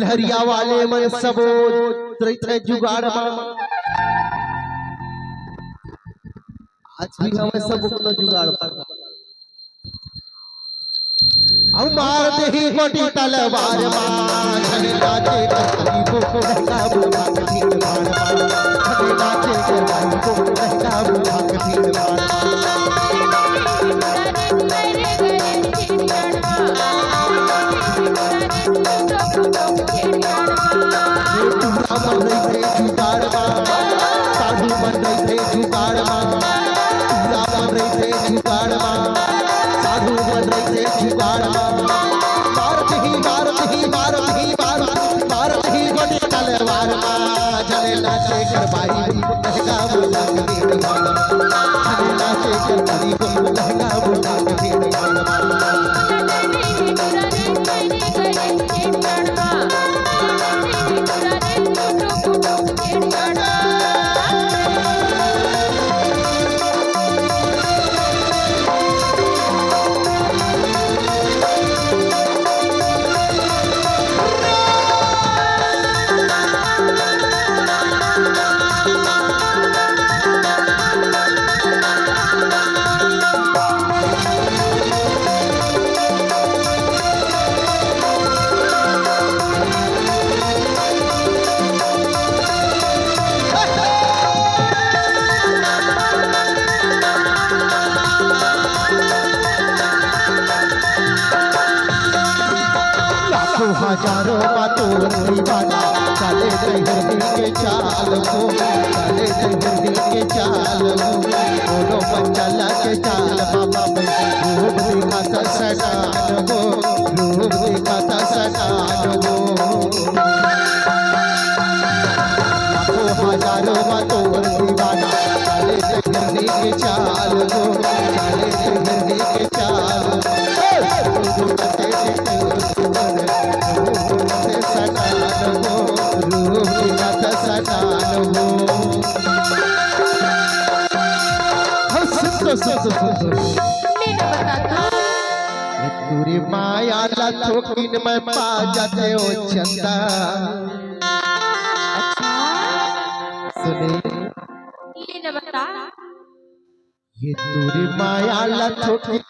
कटहरिया वाले मन सबो त्रैत्र जुगाड़ आज भी हमें सब को जुगाड़ हम मार दे ही कोटी तलवार मां छने नाचे करती को लहका बुढ़ा के भीड़ भाड़ छने नाचे करती को लहका बुढ़ा के भीड़ भाड़ साधु बन रही थे जुगाड़ पूरा बन रही थे जुगाड़ साधु बन रही थे जुगाड़ भारत ही गोटी तलवार चले नाचे कर भाई लहंगा बुला के भीड़ भाड़ चले नाचे कर भाई लहंगा बुला के भीड़ हजारों बातों दीवाना चले दिल के चाल को चले दिल के चाल को बोलो बच्चा के चाल बाबा रूप दिखाता सटान हो रूप दिखाता सटान हो हजारों बातों दीवाना चले दिल के चाल को चले दिल के चाल तुरी माया ला थोकिन में पा जाते हो चंदा सुने ये बता ये तुरी माया ला थोकिन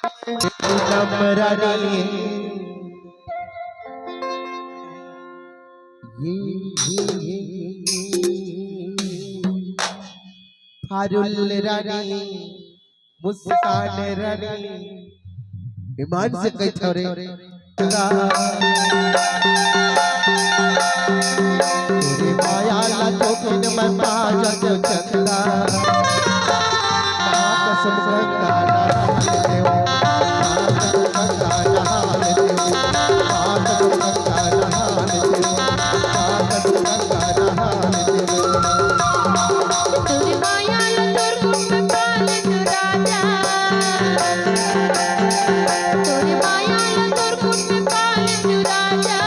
नमरानी फारुल रानी मुस्कान रानी ईमान से कही छोरे तेरे माया ला थोकिन में पा जाते चंदा कसम गंगा राजा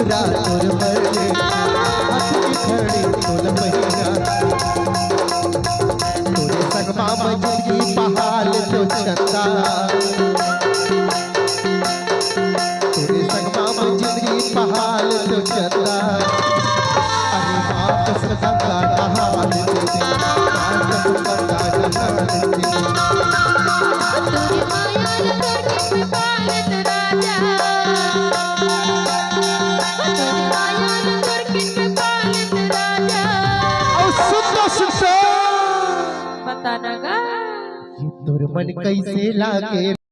हमरा तोर बड़े हाथ की खड़ी तोर पहिया तोरे संगमा बजगी पहाड़ तो चंदा तोरे संगमा बजगी पहाड़ तो चंदा अरे बाप सदा का हाल दे बाप सदा का हाल दे तोरी माया लगा के पालत राजा तोरी माया लगा के पालत राजा सुन पता नगा तोर मन कैसे लागे